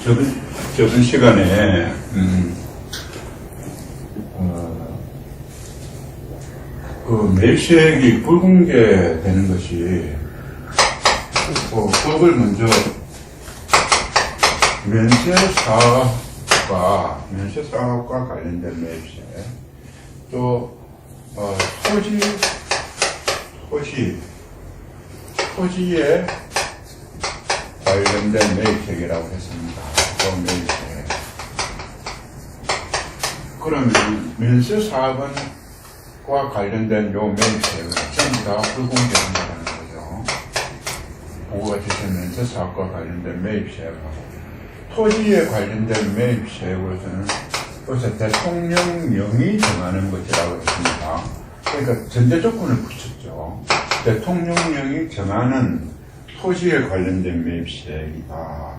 저번 시간에, 그 매입시액이 불공개되는 것이, 법을 먼저 면세사업과 관련된 매입시액, 또, 토지에 관련된 매입시액이라고 했습니다. 또 매입시액. 그러면 면세사업과 관련된 요 매입시액을 전부 다 불공개한다는 거죠. 보고가 주신 면세사업과 관련된 매입시액하고 토지에 관련된 매입시액으로서는 그것을 대통령령이 정하는 것이라고 했습니다. 그러니까 전제 조건을 붙였죠. 대통령령이 정하는 토지에 관련된 매입시액이다.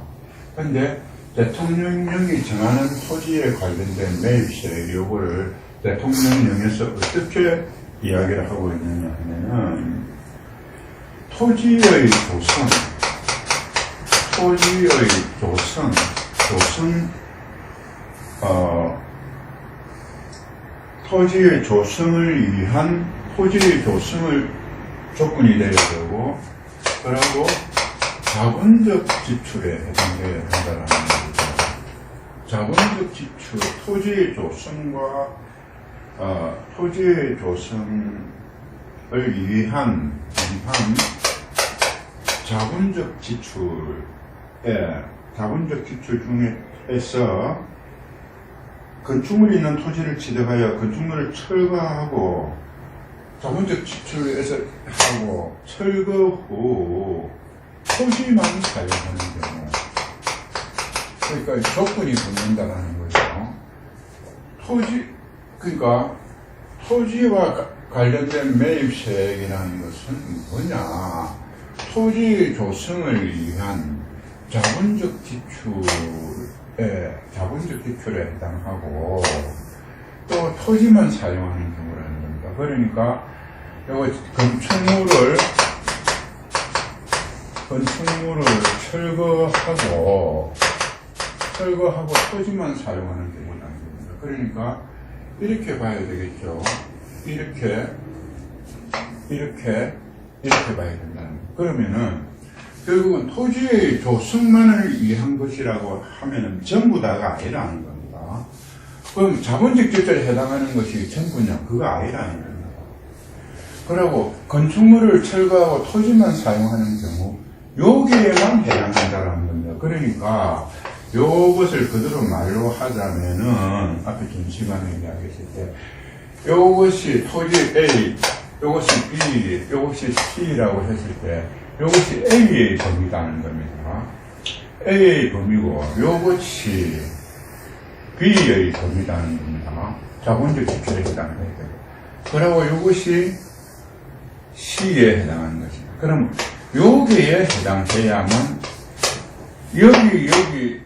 그런데 대통령령이 정하는 토지에 관련된 매입시액 요거를 대통령령에서 어떻게 이야기를 하고 있느냐 하면은 토지의 조성을 위한 토지의 조성을 조건이 되어야 되고, 그리고 자본적 지출에 해당되어야 한다는 거죠. 자본적 지출, 토지의 조성을 위한 자본적 지출 중에서 건축물 있는 토지를 취득하여 건축물을 철거하고 자본적 지출에서 하고 철거 후 토지만 사용하는 경우, 그러니까 조건이 붙는다는 거죠. 그러니까 토지와 관련된 매입세액이라는 것은 뭐냐? 토지 조성을 위한 자본적 지출에 해당하고 또 토지만 사용하는 경우라는 겁니다. 그러니까 요거 건축물을 철거하고 토지만 사용하는 경우라는 겁니다. 그러니까 이렇게 봐야 되겠죠. 이렇게 봐야 된다는 거예요. 그러면은 결국은 토지의 조성만을 위한 것이라고 하면은 전부 다가 아니라는 겁니다. 그럼 자본적 지출에 해당하는 것이 전부냐? 그거 아니라는 겁니다. 그리고 건축물을 철거하고 토지만 사용하는 경우 여기에만 해당한다는 겁니다. 그러니까 요것을 그대로 말로 하자면은 앞에 전 시간에 이야기했을 때 요것이 토지 A, 요것이 B, 요것이 C라고 했을 때 요것이 A의 범위라는 겁니다. A의 범위고 요것이 B의 범위라는 겁니다. 자본적 지출에 해당해야 되고, 그리고 요것이 C에 해당하는 것입니다. 그럼 여기에 해당해야만 여기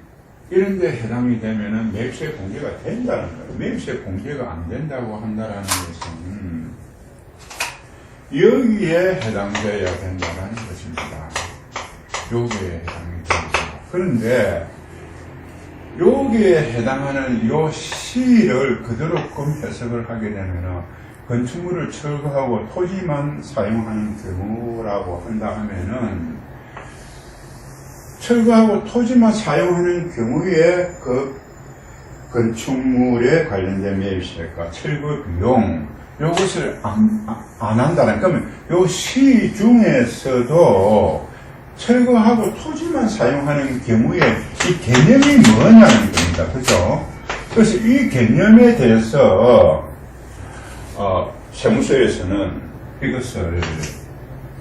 이런 데 해당이 되면은 매입세 공개가 된다는 거예요. 매입세 공개가 안 된다고 한다라는 것은 여기에 해당되어야 된다는 것입니다. 여기에 해당이 됩니다. 그런데 여기에 해당하는 요 C를 그대로 해석을 하게 되면은 건축물을 철거하고 토지만 사용하는 경우라고 한다 하면은 철거하고 토지만 사용하는 경우에 그 건축물에 관련된 매입세액과 철거 비용 요것을 안 한다는, 그러면 요 시 중에서도 철거하고 토지만 사용하는 경우에 이 개념이 뭐냐는 겁니다. 그죠? 그래서 이 개념에 대해서 세무서에서는 이것을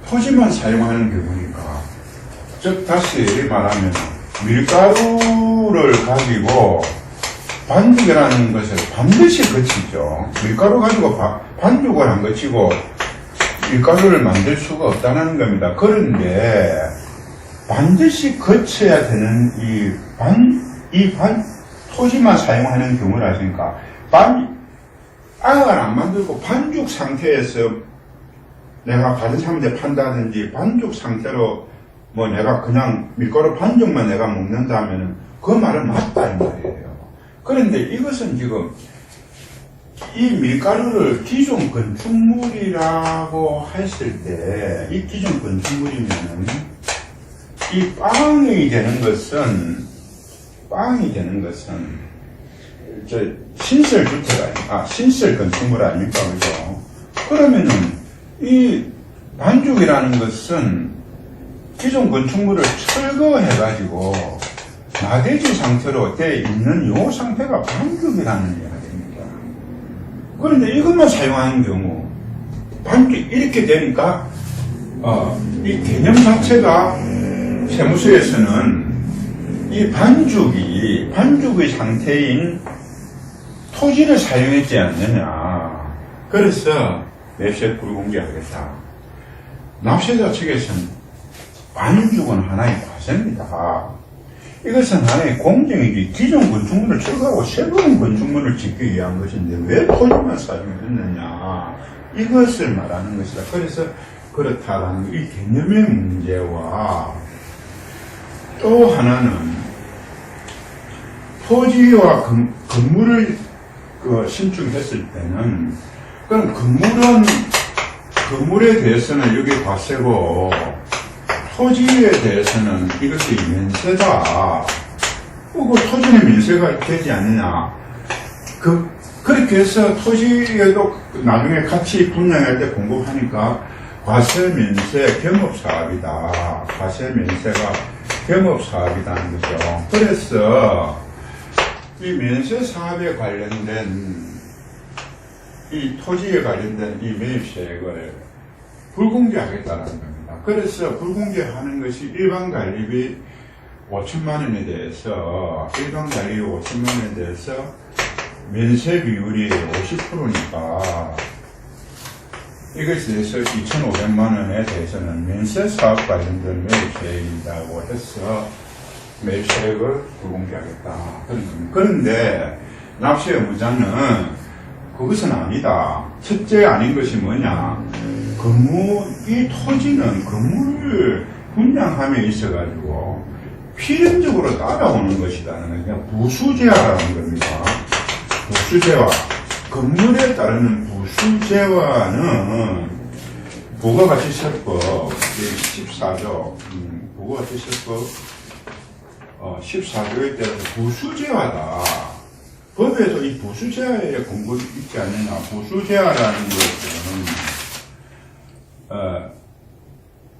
토지만 사용하는 경우니까, 즉 다시 말하면 밀가루를 가지고 반죽이라는 것을 반드시 거치죠. 밀가루 가지고 반죽을 안 거치고 밀가루를 만들 수가 없다는 겁니다. 그런데 반드시 거쳐야 되는 토지만 사용하는 경우라니까 악을 안 만들고 반죽 상태에서 내가 다른 사람한테 판다든지 반죽 상태로 뭐 내가 그냥 밀가루 반죽만 내가 먹는다 하면은 그 말은 맞다 이 말이에요. 그런데 이것은 지금 이 밀가루를 기존 건축물이라고 했을 때, 이 기존 건축물이면은, 이 빵이 되는 것은, 신설 주택 신설 건축물 아닙니까? 그죠? 그러면은, 이 반죽이라는 것은 기존 건축물을 철거해가지고, 나대지 상태로 돼 있는 요 상태가 반죽이라는 이야기입니다. 그런데 이것만 사용하는 경우, 반죽 이렇게 되니까, 이 개념 자체가 세무서에서는 이 반죽의 상태인 토지를 사용했지 않느냐. 그래서 매수에 불공개하겠다. 납세자 측에서는 반죽은 하나의 과세입니다. 이것은 하나의 공정이지 기존 건축물을 철거하고 새로운 건축물을 짓기 위한 것인데 왜 토지만 사용했느냐 이것을 말하는 것이다. 그래서 그렇다라는 이 개념의 문제와 또 하나는 토지와 건물을 신축했을 때는 그럼 건물에 대해서는 여기 과세고 토지에 대해서는 이것이 면세다. 그 토지는 면세가 되지 않느냐. 그렇게 해서 토지에도 나중에 같이 분양할 때 공급하니까 과세 면세 겸업사업이다. 과세 면세가 겸업사업이라는 거죠. 그래서 이 면세 사업에 관련된 이 토지에 관련된 이 매입세액을 불공개하겠다는 겁니다. 그래서 불공개하는 것이 일반 관리비 5천만원에 대해서 면세 비율이 50%니까 이것에 대해서 2,500만원에 대해서는 면세 사업 관련된 매입세액이라고 해서 매입세액을 불공개하겠다. 그런데 납세 의무자는 그것은 아니다. 첫째 아닌 것이 뭐냐. 이 토지는 건물을 분양함에 있어가지고 필연적으로 따라오는 것이라는 거냐. 부수재화라는 겁니다. 부수재화. 건물에 따르는 부수재화는 부가가치세법 14조, 부가가치세법 14조에 따라서 부수재화다. 법에서 이 부수재화의 공급이 있지 않느냐. 부수재화라는 것은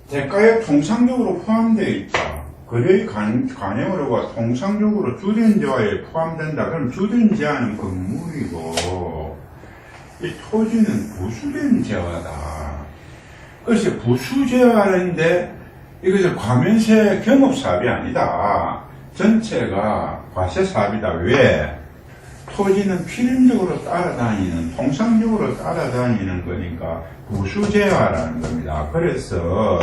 대가에 통상적으로 포함되어 있다. 거래의 관행으로가 통상적으로 주된 재화에 포함된다. 그럼 주된 재화는 건물이고 이 토지는 부수된 재화다. 그래서 부수재화인데 이것은 과면세 겸업사업이 아니다. 전체가 과세사업이다. 왜? 토지는 필연적으로 따라다니는, 통상적으로 따라다니는 거니까 부수재화라는 겁니다. 그래서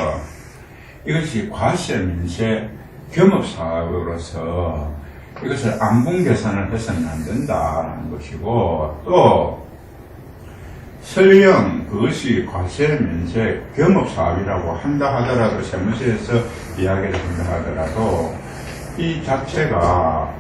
이것이 과세, 민세, 겸업사업으로서 이것을 안분계산을 해서는 안 된다는 것이고, 또 설령 그것이 과세, 민세, 겸업사업이라고 한다 하더라도, 세무서에서 이야기를 한다 하더라도 이 자체가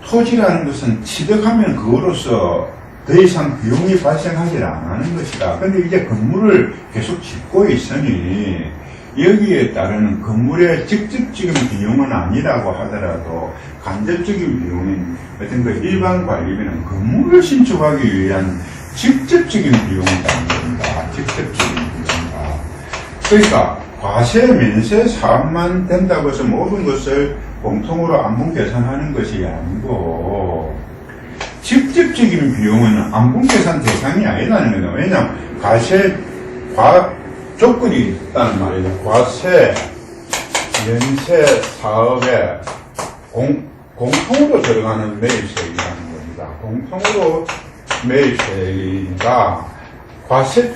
토지라는 것은 취득하면 그거로서 더 이상 비용이 발생하지 않는 것이다. 근데 이제 건물을 계속 짓고 있으니 여기에 따르는 건물의 직접적인 비용은 아니라고 하더라도 간접적인 비용인 어떤 그 일반 관리비는 건물을 신축하기 위한 직접적인 비용이라는 겁니다. 직접적인 비용이다. 그러니까 과세, 면세 사업만 된다고 해서 모든 것을 공통으로 안분계산하는 것이 아니고 직접적인 비용은 안분계산 대상이 아니라는 거예요. 왜냐하면 조건이 있다는 말이죠. 과세, 면세 사업에 공통으로 들어가는 매입세액이라는 겁니다. 공통으로 매입세액이니까 과세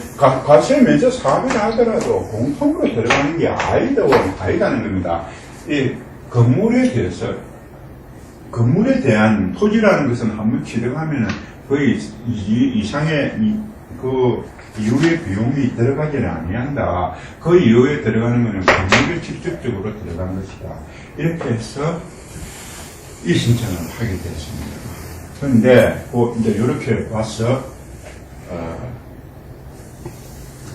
면세 사업이라 하더라도 공통으로 들어가는 게 아니다는 겁니다. 이 건물에 대한 토지라는 것은 한번 취득하면은 거의 이상의 이후에 비용이 들어가지는 아니한다. 그 이후에 들어가는 것은 건물에 직접적으로 들어간 것이다. 이렇게 해서 이 신청을 하게 됐습니다. 그런데 이제 이렇게 와서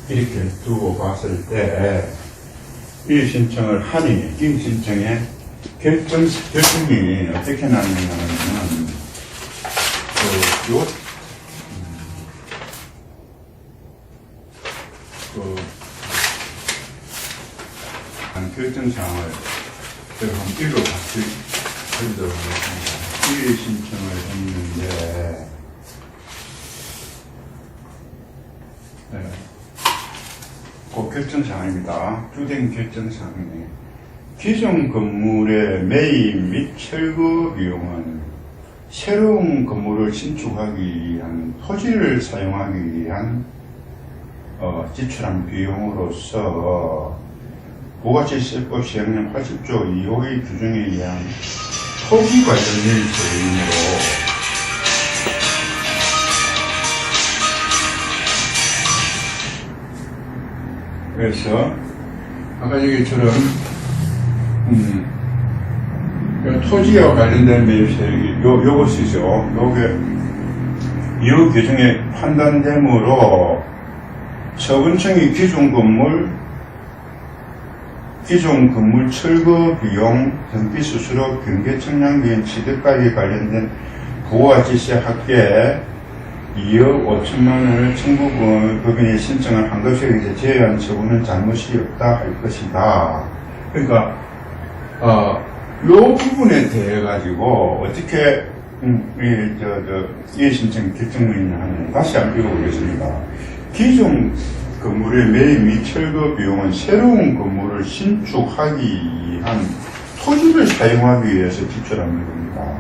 이렇게 두고 봤을 때 이 신청을 하니 이 신청의 결정이 어떻게 나느냐면 한 결정사항을 제가 한번 읽어드리도록 하겠습니다. 이 신청을 했는데, 그 결정사항입니다. 주된 결정사항이 기존 건물의 매입 및 철거 비용은 새로운 건물을 신축하기 위한 토지를 사용하기 위한 지출한 비용으로서 부가세법 시행령 80조 2호의 규정에 의한 토지 관련된 세금으로 그래서 아까 얘기처럼 토지와 관련된 매입세액이 요것이죠. 요게 이 규정에 판단되므로 처분청이 기존 건물 철거 비용, 등기 수수료, 경계 청량비용, 취득가액에 관련된 부가지세 합계 2억 5천만 원을 청구법인이 신청을 한 것에 의해 제외한 처분은 잘못이 없다 할 것이다. 그러니까 요 부분에 대해 가지고 어떻게 이 신청 결정문이 하면 다시 한번 읽어보겠습니다. 기존 건물의 매입 및 철거 비용은 새로운 건물을 신축하기 위한 토지를 사용하기 위해서 지출하는 겁니다.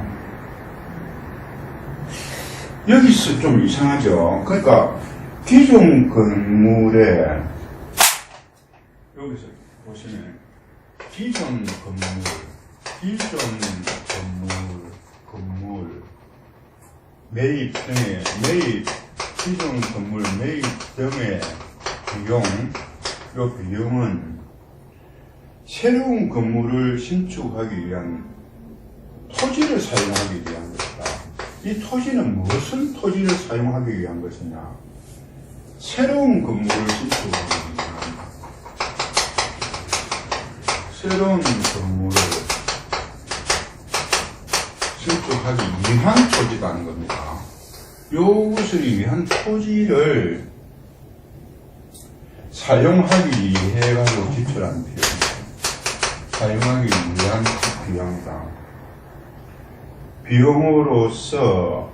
여기서 좀 이상하죠. 그러니까 기존 건물에 여기서 보시면 기존 건물 매입 등의 기존 건물 매입 등의 비용, 이 비용은 새로운 건물을 신축하기 위한 토지를 사용하기 위한 것이다. 이 토지는 무슨 토지를 사용하기 위한 것이냐? 새로운 건물을 신축하기 위한 새로운 건물을 신축하기 위한 토지라는 겁니다. 요것을 위한 토지를 사용하기 위해 가지고 지출한 비용입니다. 사용하기 위한 비용이다. 비용으로서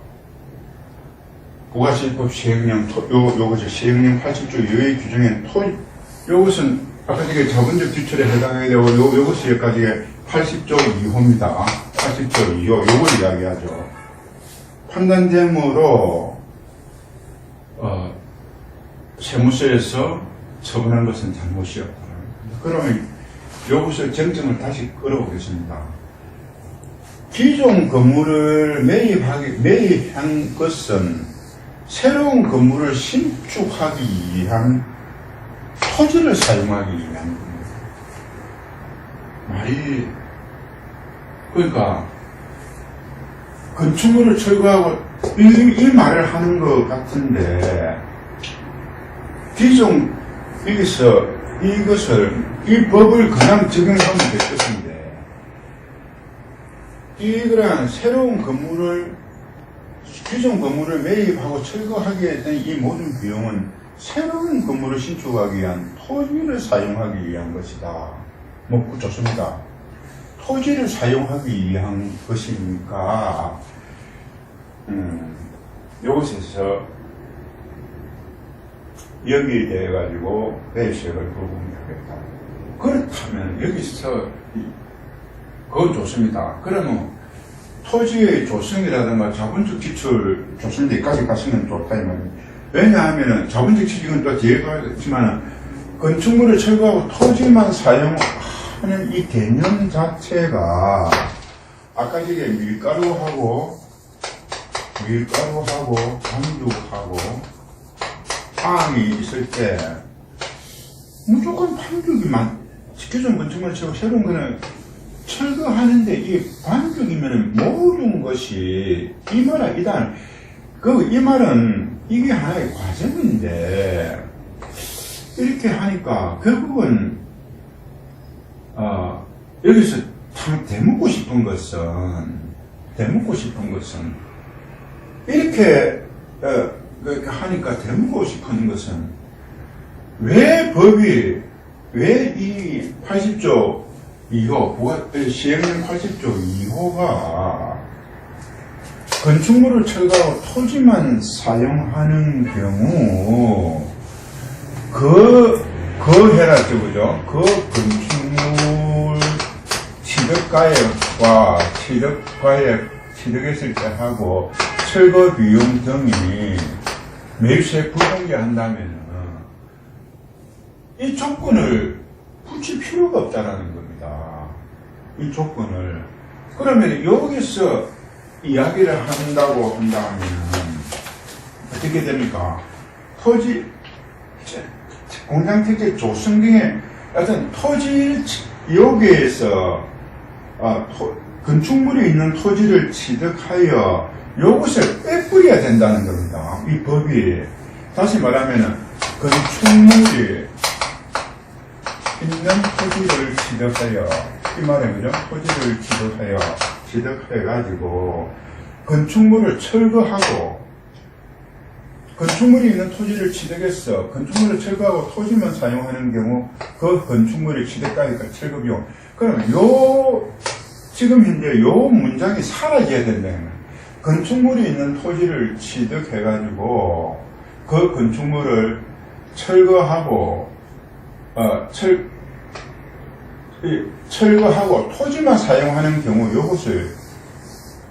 부가세법 시행령 요것이 시행령 80조 2의 규정에 요것은 아까 전에 자본적 지출에 해당하게 되고 요것이 여기까지 80조 2호입니다. 80조 2호 요걸 이야기하죠. 판단되므로 세무서에서 처분한 것은 잘못이 없다. 그러면 여기서 정점을 다시 끌어보겠습니다. 기존 건물을 매입한 것은 새로운 건물을 신축하기 위한 토지를 사용하기 위한 겁니다. 그러니까 건축물을 철거하고 이 말을 하는 것 같은데 기존 여기서 이 법을 그냥 적용하면 될 것인데 이거랑 새로운 건물을 기존 건물을 매입하고 철거하게 된 이 모든 비용은 새로운 건물을 신축하기 위한 토지를 사용하기 위한 것이다. 좋습니다. 토지를 사용하기 위한 것이니까 이것에서 여기에 대해 가지고 매입세액을 부과하겠다. 그렇다면 여기서 그건 좋습니다. 그러면 토지의 조성이라든가 자본적 지출 조성 데까지 갔으면 좋다 이 말이에요. 왜냐하면 자본적 지출은 또 뒤에 가겠지만 건축물을 철거하고 토지만 사용하는 이 개념 자체가 아까 저게 밀가루하고 반죽하고 사항이 있을 때 무조건 반죽이만 기존 건축물 치고 새로운 거는 철거하는데 이 반죽이면은 모든 것이 이 말은 일단 이 말은 이게 하나의 과정인데 이렇게 하니까 결국은 여기서 참 대묻고 싶은 것은 이렇게 하니까 대묻고 싶은 것은 왜 법이 왜 이 80조 2호 시행령 80조 2호가 건축물을 철거하고 토지만 사용하는 경우 해라죠, 그죠? 건축물 취득가액과 취득했을 때 하고 철거 비용 등이 매입시에 불공개한다면 이 조건을 붙일 필요가 없다라는 겁니다. 이 조건을. 그러면 여기서 이야기를 한다고 한다면 어떻게 됩니까? 토지 공장특례 조성 등의 어떤 토지 여기에서 건축물이 있는 토지를 취득하여 요것을 빼뿌려야 된다는 겁니다. 이 법이 다시 말하면 건축물이 있는 토지를 취득하여 이 말은 그죠? 토지를 취득해가지고 건축물을 철거하고 건축물이 있는 토지를 취득해서 건축물을 철거하고 토지만 사용하는 경우 그 건축물의 취득가액과 철거 비용 그러면 지금 현재 요 문장이 사라져야 된다는 거예요. 건축물이 있는 토지를 취득해가지고 그 건축물을 철거하고 철거하고 토지만 사용하는 경우 이것을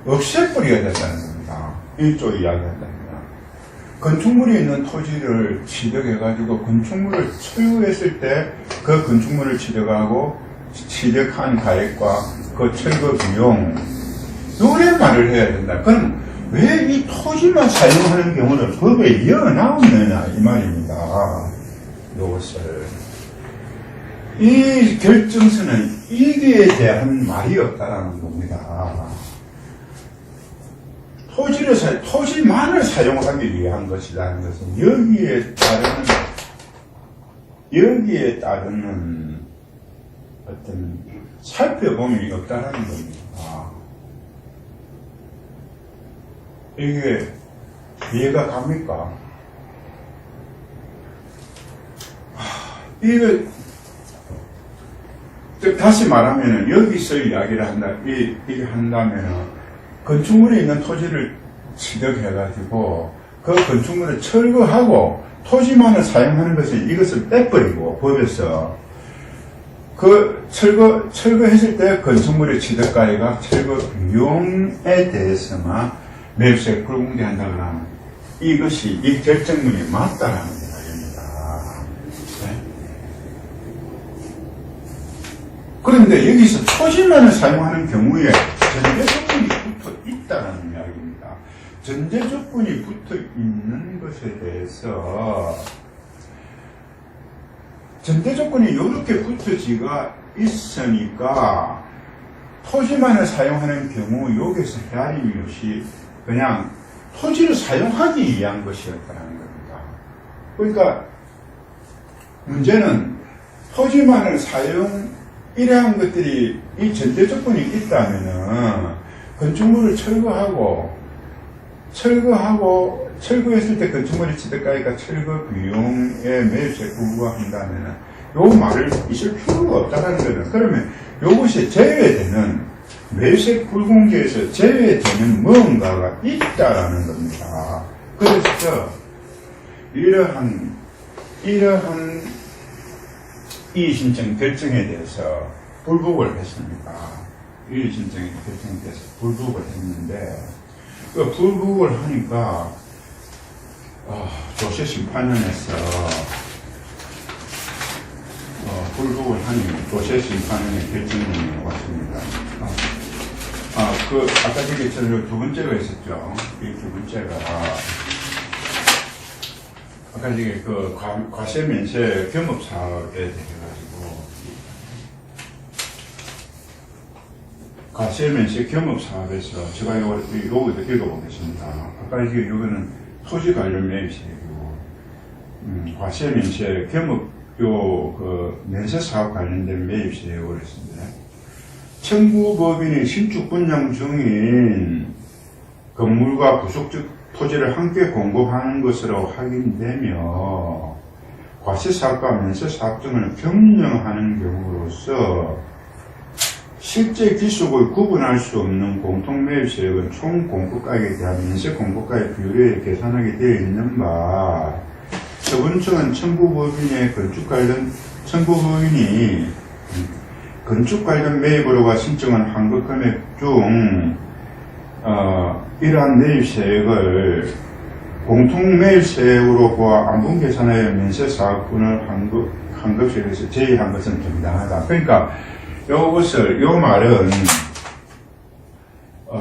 없애버려야 된다는 겁니다. 1조 이야기한답니다. 건축물이 있는 토지를 취득해가지고 건축물을 철거했을 때 그 건축물을 취득한 가액과 그 철거 비용 요래 말을 해야 된다. 그럼 왜 이 토지만 사용하는 경우는 법에 이어나오느냐 이 말입니다. 이것을 이 결정서는 이기에 대한 말이 없다라는 겁니다. 토지만을 사용하기 위한 것이라는 것은 여기에 따르는 어떤 살펴봄이 없다라는 겁니다. 이게 이해가 갑니까? 이게 다시 말하면은 여기서 이야기를 이게 한다면은 건축물이 있는 토지를 취득해가지고 그 건축물을 철거하고 토지만을 사용하는 것을 이것을 빼버리고 법에서 그 철거했을 때 건축물의 취득가액과 철거 비용에 대해서만 매입세 불공개한다거나 이것이 이 결정문이 맞다라는 이야기입니다. 네? 그런데 여기서 토지만을 사용하는 경우에 전제 조건이 붙어 있다는 이야기입니다. 전제 조건이 붙어 있는 것에 대해서 전제 조건이 이렇게 붙어지가 있으니까 토지만을 사용하는 경우 여기서 헤아림이 없이 그냥 토지를 사용하기 위한 것이었다는 겁니다. 그러니까 문제는 토지만을 이러한 것들이 이 전제 조건이 있다면은 건축물을 철거했을 때 건축물의 취득가액과 철거 비용의 매입세 부과한다면은 요 말을 있을 필요가 없다는 거예요. 그러면 요것이 제외되는 매입세 불공개에서 제외되는 뭔가가 있다라는 겁니다. 그래서 이러한 이의신청 결정에 대해서 불복을 했습니다. 이의신청의 결정에 대해서 불복을 했는데 그 불복을 하니까 조세 심판원에서 불복을 하니 조세 심판원의 결정문이 왔습니다. 아까 저기 두 번째가 있었죠. 이 두 번째가 아까 이게 그 과세 면세 겸업 사업에 대해 가지고 과세 면세 겸업 사업에서 제가 요거 읽어보겠습니다. 아까 이거는 토지 관련 매입세고 과세 면세 겸업 그 면세 사업 관련된 매입세고 그랬습니다. 청구법인이 신축 분양 중인 건물과 부속적 토지를 함께 공급하는 것으로 확인되며 과세사업과 면세사업 등을 경영하는 경우로서 실제 기속을 구분할 수 없는 공통매입세액은 총 공급가액에 대한 면세 공급가액 비율에 계산하게 되어 있는 바 처분청은 청구법인이 건축 관련 매입으로가 신청한 환급 금액 중 이러한 매입세액을 공통매입세액으로 보아 안분 계산하여 면세사업분을 환급세액에서 제외한 것은 정당하다. 그러니까 요 말은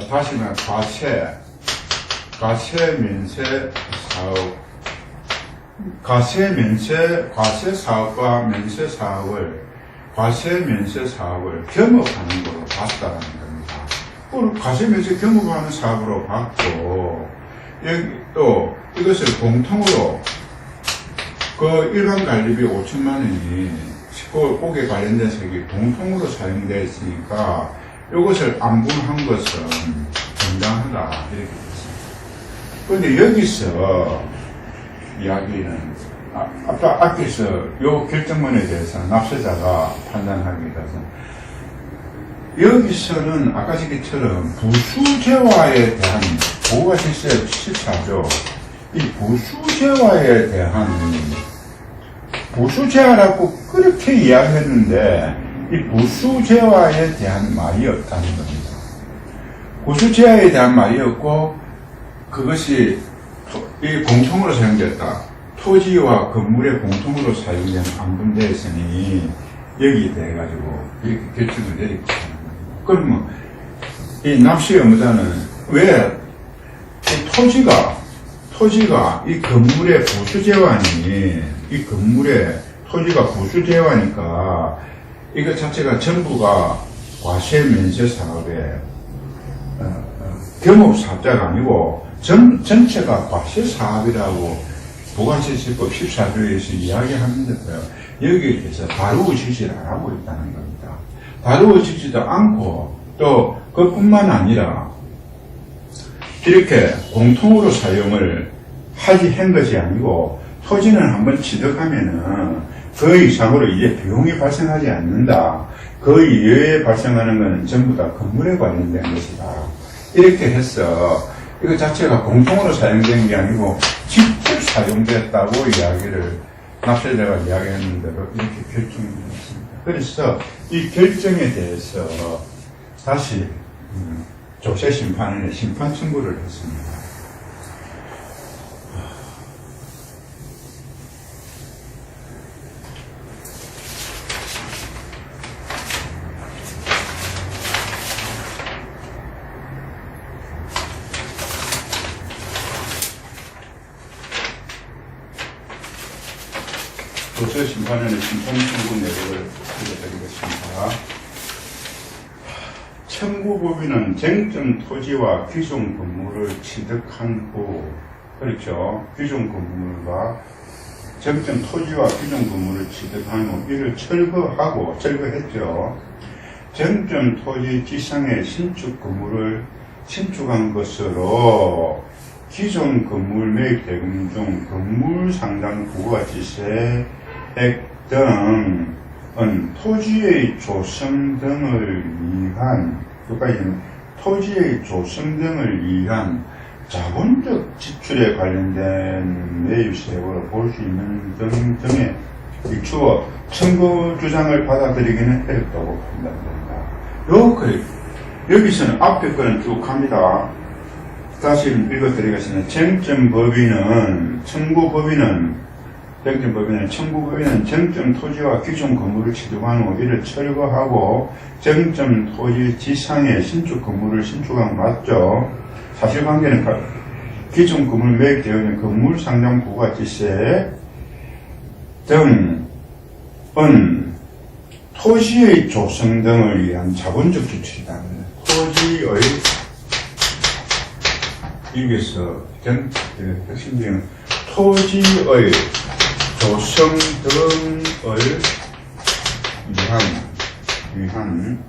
다시 말해 과세사업과 면세사업을 과세 면세 사업을 겸업하는 걸로 봤다는 겁니다. 과세면세 겸업하는 사업으로 봤고, 여기 또 이것을 공통으로 그 일반 관리비 5천만 원이 고객 관련된 세액이 공통으로 사용되어 있으니까 이것을 안분한 것은 정당하다 이렇게 됐습니다. 그런데 여기서 이야기는 앞에서 요 결정문에 대해서 납세자가 판단하기 위해서 여기서는 아까 얘기처럼 부수재화에 대한 보호가 실세 14조 이 부수재화에 대한 부수재화라고 그렇게 이야기했는데 이 부수재화에 대한 말이 없다는 겁니다. 부수재화에 대한 말이 없고 그것이 이 공통으로 사용됐다. 토지와 건물의 공통으로 사용된 안분되어 있으니 여기에 대해 가지고 이렇게 결정을 내리고 하는 겁니다. 그러면 이 납세 의무자는 왜 이 토지가 이 건물의 부수재화니 이 건물의 토지가 부수재화니까 이것 자체가 전부가 과세 면세 사업의 겸업사업자가 아니고 전체가 과세 사업이라고 부가세세법 14조에서 이야기합니다. 여기에 대해서 다루어지지를 안 하고 있다는 겁니다. 다루어지지도 않고 또 그뿐만 아니라 이렇게 공통으로 사용을 한 것이 아니고 토지는 한번 취득하면은 그 이상으로 이제 비용이 발생하지 않는다. 그 이외에 발생하는 것은 전부 다 건물에 관련된 것이다. 이렇게 해서 이거 자체가 공통으로 사용된 게 아니고 직접 사용됐다고 이야기를 납세자가 이야기했는데 이렇게 결정이 되었습니다. 그래서 이 결정에 대해서 다시 조세심판원에 심판 청구를 했습니다. 조세심판원의 심판 청구 내역을 읽어드리겠습니다. 청구법인은 쟁점 토지와 기존 건물을 취득한 후, 그렇죠. 기존 건물과 쟁점 토지와 기존 건물을 취득한 후 이를 철거했죠. 쟁점 토지 지상의 신축 건물을 신축한 것으로 기존 건물 매입 대금 중 건물 상당 부가지세액 등은 토지의 조성 등을 위한, 여기까지는 토지의 조성 등을 위한 자본적 지출에 관련된 매입세액으로 볼 수 있는 등에 비추어 청구 주장을 받아들이기는 어렵다고 판단됩니다. 여기서는 앞에 거는 쭉 합니다. 다시 읽어드리겠습니다. 청구법인은 쟁점 토지와 기존 건물을 취득한 후 이를 철거하고 쟁점 토지 지상의 신축 건물을 신축한 거 맞죠? 사실관계는 기존 건물 매입되어 있는 건물 상장 부가지세 등은 토지의 조성 등을 위한 자본적 지출이다. 토지의 여기서 핵심적인 토지의 조성 등을 위한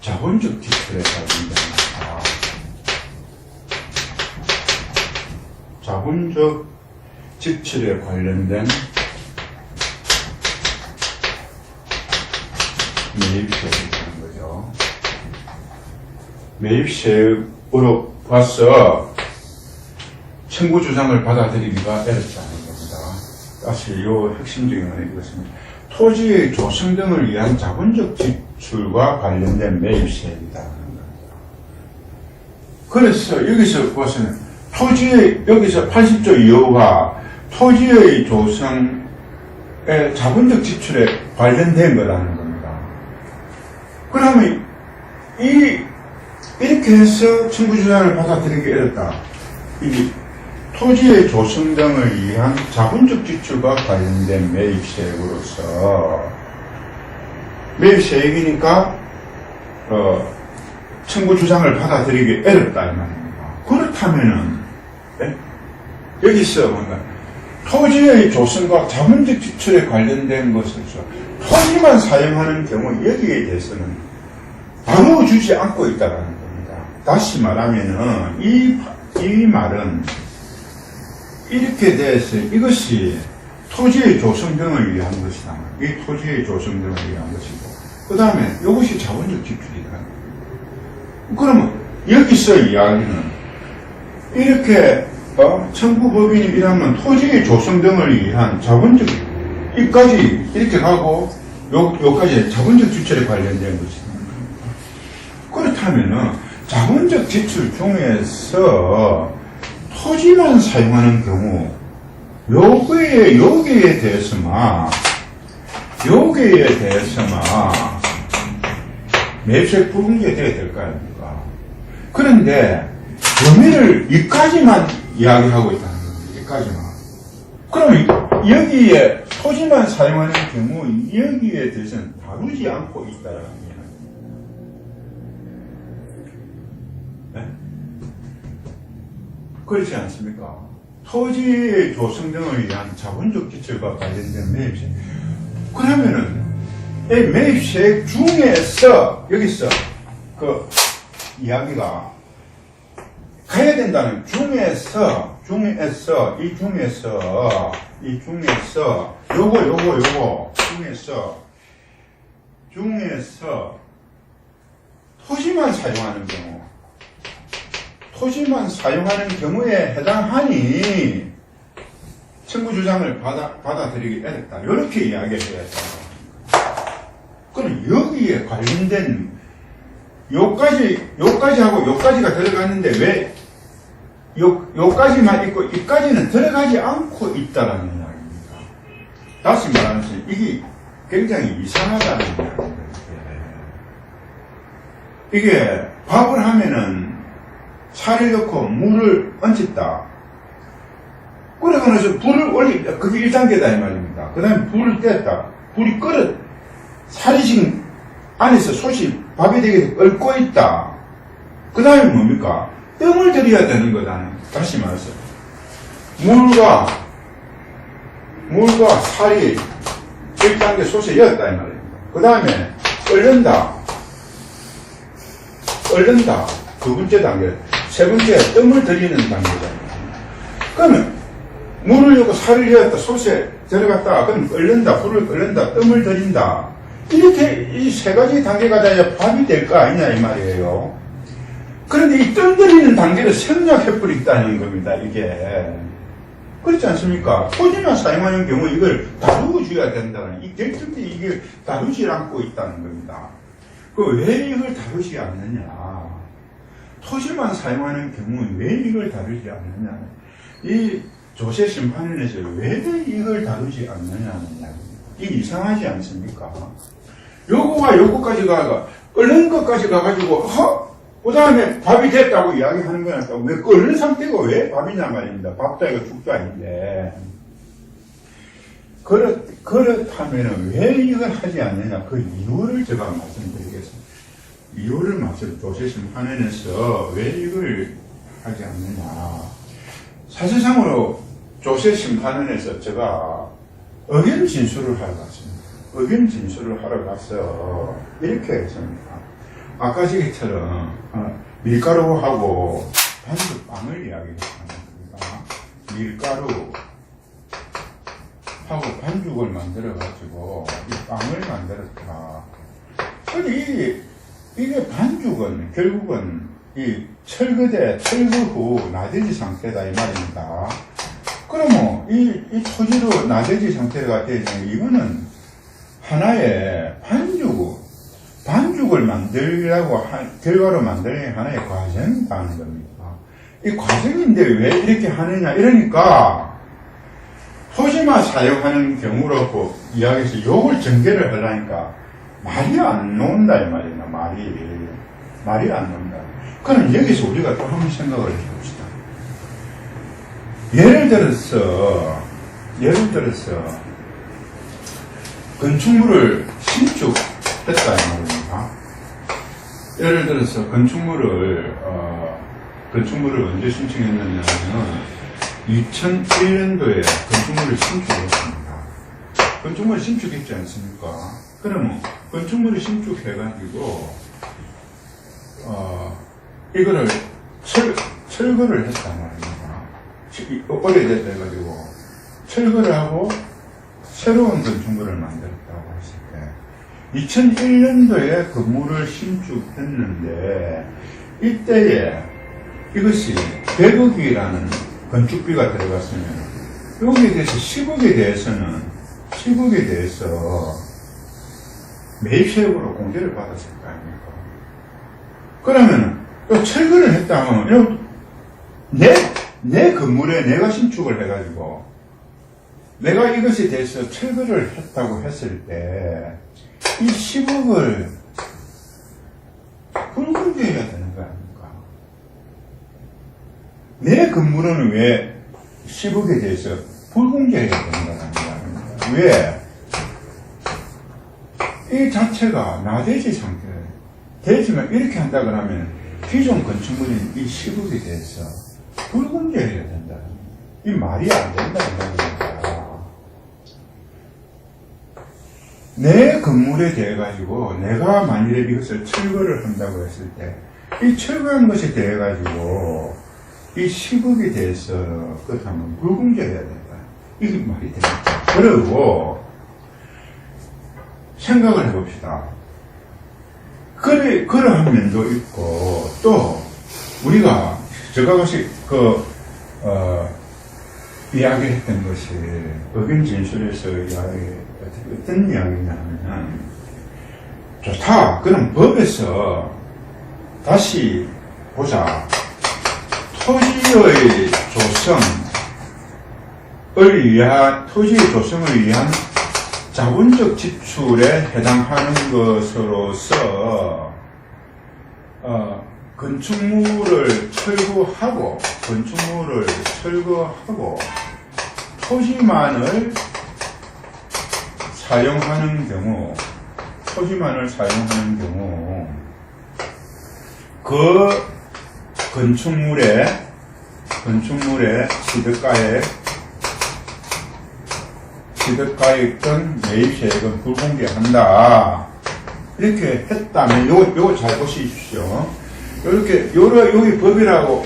자본적 지출에 관련된다. 자본적 지출에 관련된 매입세액이라는 거죠. 매입세액으로 봐서 청구 주장을 받아들이기가 어렵다는 겁니다. 다시 이 핵심적인 건 이것입니다. 토지의 조성 등을 위한 자본적 지출과 관련된 매입세액이라는 겁니다. 그래서 여기서 보시면 토지의 여기서 80조 2호가 토지의 조성의 자본적 지출에 관련된 거라는 겁니다. 그러면 이렇게 해서 청구 주장을 받아들이기 어렵다. 이 토지의 조성 등을 위한 자본적 지출과 관련된 매입세액으로서 매입세액이니까 청구 주장을 받아들이기 어렵다 이 말입니다. 그렇다면은 여기서 뭔가 토지의 조성과 자본적 지출에 관련된 것으로서 토지만 사용하는 경우 여기에 대해서는 다뤄주지 않고 있다는 겁니다. 다시 말하면은 이 말은 이렇게 돼서 이것이 토지의 조성 등을 위한 것이다. 이 토지의 조성 등을 위한 것이고 그 다음에 이것이 자본적 지출이다. 그러면 여기서 이야기는 이렇게 청구법인이라면 토지의 조성 등을 위한 자본적 이까지 이렇게 가고 요까지 자본적 지출에 관련된 것이다. 그렇다면은 자본적 지출 중에서 토지만 사용하는 경우 여기에 대해서만 매입세액 부과가 되어야 될 거 아닙니까? 그런데 범위를 이까지만 이야기하고 있다는 겁니다. 이까지만. 그러면 여기에 토지만 사용하는 경우 여기에 대해서는 다루지 않고 있다는 이야기입니다. 네? 그렇지 않습니까? 토지의 조성 등을 위한 자본적 지출과 관련된 매입세액. 그러면은 이 매입세액 중에서 여기서 그 이야기가 가야 된다는 중에서 토지만 사용하는 경우에 해당하니 청구 주장을 받아들이기 어렵다. 이렇게 이야기를 해야 된다. 그럼 여기에 관련된 요까지하고 요까지가 들어갔는데 왜 요까지만 있고 이까지는 들어가지 않고 있다라는 이야기입니다. 다시 말하면서 이게 굉장히 이상하다는 이야기입니다. 이게 밥을 하면은 살을 넣고 물을 얹었다. 그러고 나서 불을 올린다. 그게 1단계다 이 말입니다. 그 다음에 불을 뗐다. 불이 살이 지금 안에서 솥이 밥이 되게 끓고 있다. 그 다음에 뭡니까? 뜸을 들여야 되는 거다. 다시 말해서 물과 살이 1단계 솥에 넣었다 이 말입니다. 그 다음에 끓는다. 두 번째 단계. 세 번째 뜸을 들이는 단계다. 그러면 물을 넣고 살을 넣었다. 솥에 들어갔다. 그럼 끓는다. 불을 끓는다. 뜸을 들인다. 이렇게 이 세 가지 단계가 돼야 밥이 될 거 아니냐 이 말이에요. 그런데 이 뜸 들이는 단계를 생략해버린다는 겁니다. 이게 그렇지 않습니까? 토지만 사용하는 경우 이걸 다루어줘야 된다는 이 결정적 이게 다루지 않고 있다는 겁니다. 왜 이걸 다루지 않느냐? 토지만 사용하는 경우 왜 이걸 다루지 않느냐? 이 조세 심판원에서 왜 이걸 다루지 않느냐는 이야기입니다. 이게 이상하지 않습니까? 요거가 요거까지 끓는 것까지 가가지고 그 다음에 밥이 됐다고 이야기하는 거야. 왜 끓는 상태가 왜 밥이냐 말입니다. 밥도 아니고 죽도 아닌데. 그렇다면 왜 이걸 하지 않느냐. 그 이유를 제가 말씀드리겠습니다. 이유를 조세심판에서 왜 이걸 하지 않느냐. 사실상으로 조세심판에서 제가 의견 진술을 하러 갔습니다. 의견 진술을 하러 가서 이렇게 했습니다. 아까 지기처럼 밀가루하고 반죽빵을 이야기했습니다. 밀가루하고 반죽을 만들어가지고 이 빵을 만들었다. 근데 이게 반죽은 결국은 이 철거 후 나대지 상태다 이 말입니다. 그러면 이 토지로 나대지 상태가 되면 이거는 하나의 반죽을 만들려고 결과로 만드는 하나의 과정이라는 겁니다. 이 과정인데 왜 이렇게 하느냐 이러니까 토지만 사용하는 경우로 이야기해서 요걸 전개를 하려니까 말이 안 나온다 이 말이야. 말이 안 나온다. 그럼 여기서 우리가 또 한번 생각을 해봅시다. 예를 들어서 건축물을 신축했다 이 말입니다. 예를 들어서 건축물을 언제 신축했느냐면 2001년도에 건축물을 신축했습니다. 건축물을 신축했지 않습니까? 그러면 건축물을 신축해가지고 이거를 철거를 했단 말입니다. 오래됐다 해가지고 철거를 하고 새로운 건축물을 만들었다고 했을 때 2001년도에 건물을 신축했는데 이때에 이것이 100억이라는 건축비가 들어갔으면 여기에 대해서 10억에 대해서 매입세액으로 공제를 받았을 거 아닙니까? 그러면 철거를 했다면 내 건물에 내가 신축을 해가지고 내가 이것에 대해서 철거를 했다고 했을 때 이 10억을 불공제해야 되는 거 아닙니까? 내 건물은 왜 10억에 대해서 불공제해야 되는 거 아닙니까? 왜? 이 자체가 나대지 상태 되지만 이렇게 한다 그러면 기존 건축물인 이 10억에 대해서 불공제해야 된다. 이 말이 안 된다는 겁니다. 내 건물에 대해 가지고 내가 만일에 이것을 철거를 한다고 했을 때 이 철거한 것에 대해 가지고 이 10억에 대해서 그렇다면 불공제해야 된다. 이게 말이 됩니다. 그리고 생각을 해봅시다. 그러한 면도 있고, 또, 우리가, 제가 같이, 이야기했던 것이, 의견 진술에서 어떤 이야기냐면, 좋다. 그럼 법에서 다시 보자. 토지의 조성을 위한 자본적 지출에 해당하는 것으로서 건축물을 철거하고 토지만을 사용하는 경우 그 건축물의 취득가액 매입세액은 불공개한다. 이렇게 했다면, 요거 잘 보시십시오. 여기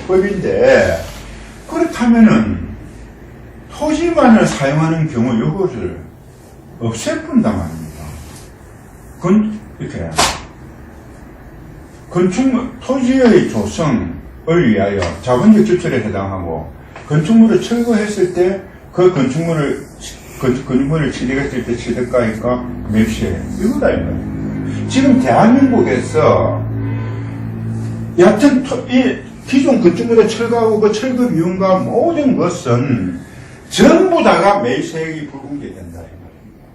법인데, 그렇다면은, 토지만을 사용하는 경우 요것을 없애뿐단 말입니다. 이렇게. 토지의 조성을 위하여 자본적 지출에 해당하고, 건축물을 철거했을 때, 그 건축물을 취득했을 때 취득가액과 매입세액. 이거다, 이거예요. 지금 대한민국에서, 여하튼, 이 기존 건축물을 철거하고 그 철거 비용과 모든 것은 전부 다가 매입세액이 불공개된다, 이 말입니다.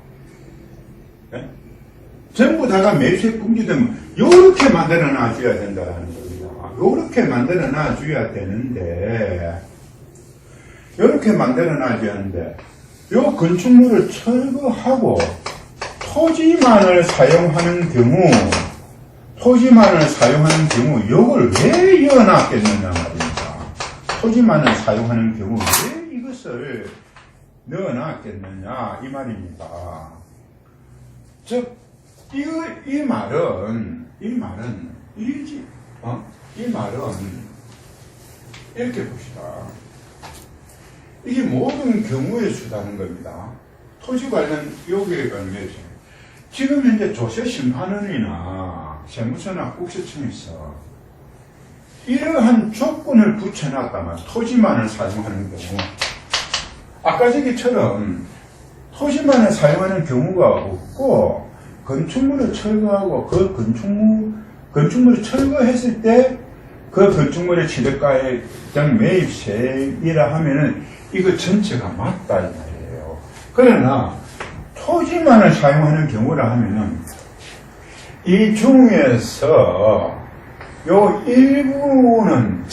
네? 전부 다가 매입세액 공개되면, 요렇게 만들어 놔줘야 된다는 겁니다. 요렇게 만들어 놔줘야 되는데, 요렇게 만들어 놔줘야 되는데, 요 건축물을 철거하고, 토지만을 사용하는 경우, 요걸 왜 이어놨겠느냐 말입니다. 토지만을 사용하는 경우, 왜 이것을 넣어놨겠느냐, 이 말입니다. 즉, 이 말은, 이렇게 봅시다. 이게 모든 경우의 수다는 겁니다. 토지 관련 요구에 관계해서. 지금 현재 조세심판원이나 세무서나 국세청에서 이러한 조건을 붙여놨다면 토지만을 사용하는 경우, 아까 저기처럼 토지만을 사용하는 경우가 없고, 건축물을 철거하고 그 건축물을 철거했을 때 그 건축물의 취득가액 등 매입세액이라 하면은 이거 전체가 맞다 이 말이에요. 그러나 토지만을 사용하는 경우라 하면은 이 중에서 요 일부는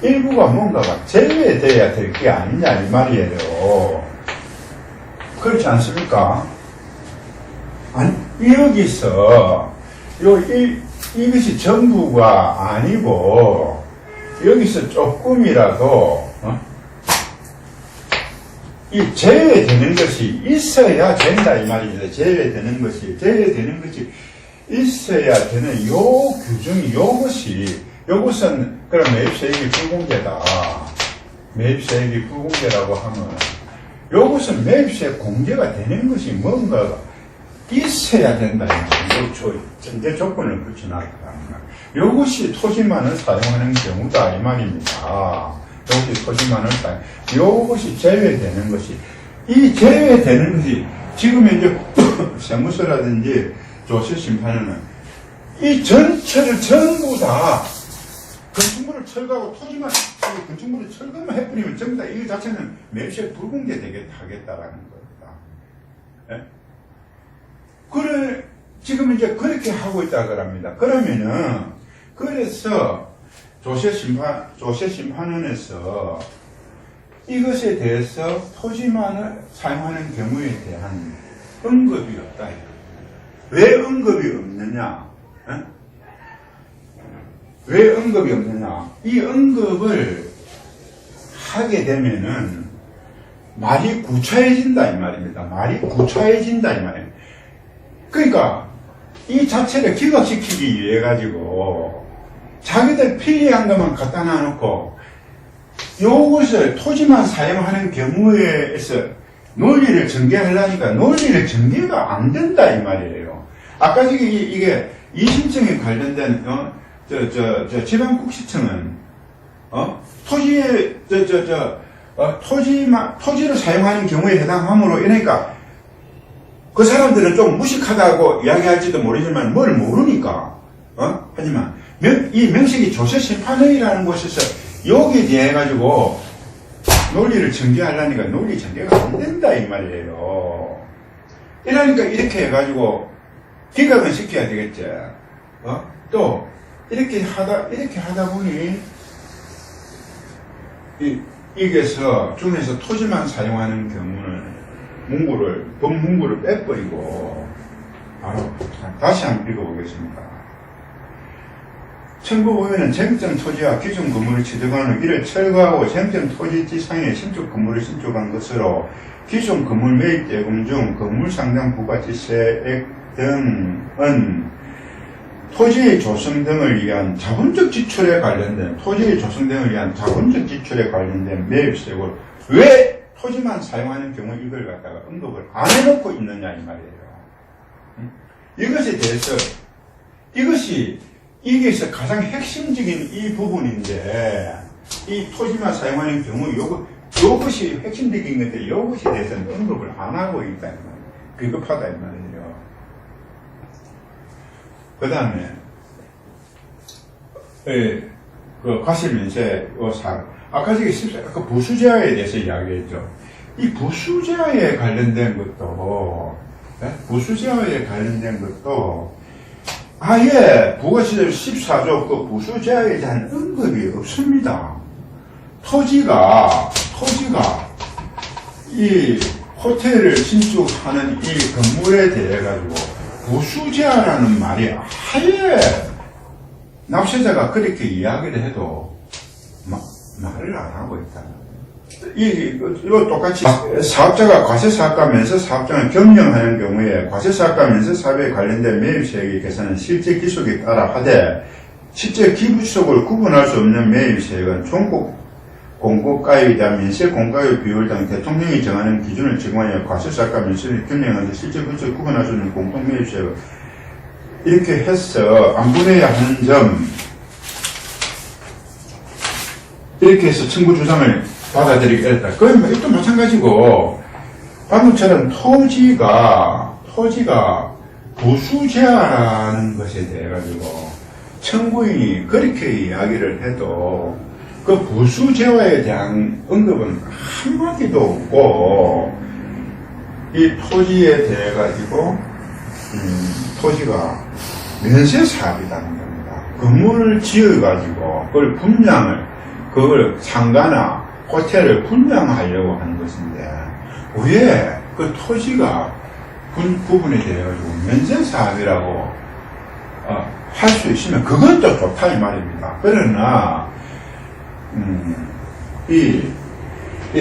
일부가 뭔가가 제외돼야 될 게 아니냐 이 말이에요. 그렇지 않습니까? 아니, 여기서 이것이 전부가 아니고 여기서 조금이라도 이 제외되는 것이 있어야 된다 이 말입니다. 제외되는 것이 있어야 되는 요 규정이 요것은 그럼 매입세액이 불공개다. 매입세액이 불공개라고 하면 요것은 매입세 공개가 되는 것이 뭔가가 있어야 된다. 전제 조건을 붙여놨다. 요것이 토지만을 사용하는 경우다. 이 말입니다. 요것이 토지만을 요것이 제외되는 것이, 이 제외되는 것이, 지금 현재 세무서라든지 조세심판에는 이 전체를 전부 다 건축물을 철거하고 건축물을 철거만 해버리면 전부 다 이 자체는 매입세 불공개 하겠다라는 겁니다. 예? 지금 이제 그렇게 하고 있다 그럽니다. 그러면은, 그래서 조세심판원에서 이것에 대해서 토지만을 사용하는 경우에 대한 언급이 없다. 왜 언급이 없느냐? 에? 왜 언급이 없느냐? 이 언급을 하게 되면은 말이 구차해진다 이 말입니다. 말이 구차해진다 이 말입니다. 그러니까 이 자체를 기각시키기 위해 가지고 자기들 필요한 것만 갖다 놔놓고 요것을 토지만 사용하는 경우에서 논리를 전개하려니까 논리를 전개가 안 된다 이 말이에요. 아까 이게 이심청에 관련된 지방국시청은 토지를 사용하는 경우에 해당하므로, 그러니까 그 사람들은 좀 무식하다고 이야기할지도 모르지만 뭘 모르니까 하지만 이 명식이 조세심판원이라는 곳에서 여기에 대해 가지고 논리를 전개하려니까 논리 전개가 안 된다 이 말이에요. 이러니까 이렇게 해가지고 기각은 시켜야 되겠지. 또 이렇게 하다 보니 이게서 중에서 토지만 사용하는 경우는 법문구를 빼버리고 바로 다시 한번 읽어보겠습니다. 청구법에는 쟁점 토지와 기존 건물을 취득한 후 이를 철거하고 쟁점 토지 지상에 신축 건물을 신축한 것으로 기존 건물 매입 대금 중 건물 상당 부가치세액 등은 토지의 조성 등을 위한 자본적 지출에 관련된 매입세액을 왜 토지만 사용하는 경우 이걸 갖다가 언급을 안 해놓고 있느냐 이 말이에요. 이것에 대해서 이게서 가장 핵심적인 이 부분인데, 이 토지만 사용하는 경우 요것이 핵심적인 건데 이것에 대해서는 언급을 안 하고 있다 이 말이에요. 비겁하다 이 말이에요. 그 다음에 그 과실면세 아까 아까 부수제화에 대해서 이야기했죠. 이 부수제화에 관련된 것도 아예 부가시설 14조 그 부수제하에 대한 언급이 없습니다. 토지가 이 호텔을 신축하는 이 건물에 대해 가지고 부수제하라는 말이 아예 납세자가 그렇게 이야기를 해도 말을 안 하고 있다. 이거 똑같이 사업자가 과세사업과 면세사업장을 경영하는 경우에 과세사업과 면세사업에 관련된 매입세액의 계산은 실제 기속에 따라 하되 실제 기부속을 구분할 수 없는 매입세액은 종국 공고가에 대한 면세 공가의 비율 등 대통령이 정하는 기준을 적용하여 과세사업과 면세를 경영하는데 실제 기속을 구분할 수 없는 공동 매입세액을 이렇게 해서 안 분해야 하는 점 이렇게 해서 청구 주장을 받아들이겠다. 그건 또 마찬가지고 방금처럼 토지가 부수제하라는 것에 대해 가지고 청구인이 그렇게 이야기를 해도 그 부수제화에 대한 언급은 한마디도 없고 이 토지에 대해 가지고 토지가 면세사업이라는 겁니다. 건물을 지어 가지고 그걸 상가나 호텔을 분양하려고 하는 것인데 왜 그 토지가 구분이 되어가지고 면세사업이라고 할 수 있으면 그건 또 좋다 이 말입니다. 그러나 이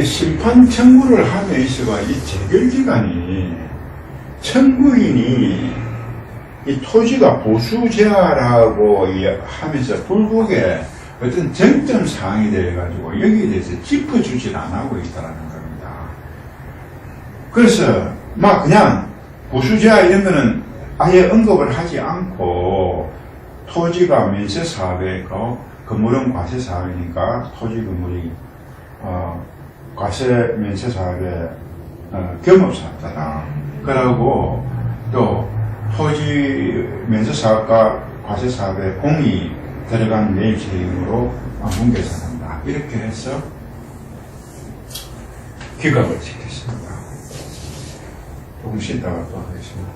심판 청구를 함에 있어가 이 재결기간이 청구인이 이 토지가 보수제하라고 하면서 불복에 어떤 쟁점 사항이 돼가지고 여기에 대해서 짚어주질 안 하고 있다는 겁니다. 그래서 막 그냥 보수제하 이런 거는 아예 언급을 하지 않고 토지가 면세사업에 건물은 과세사업이니까 토지 건물이 과세 면세사업에 겸업사업자다. 그러고 또 토지 면세사업과 과세사업에 공이 들어간 매입세액으로 분계산한다. 이렇게 해서 기각을 시켰습니다. 조금 쉬다가 또 하겠습니다.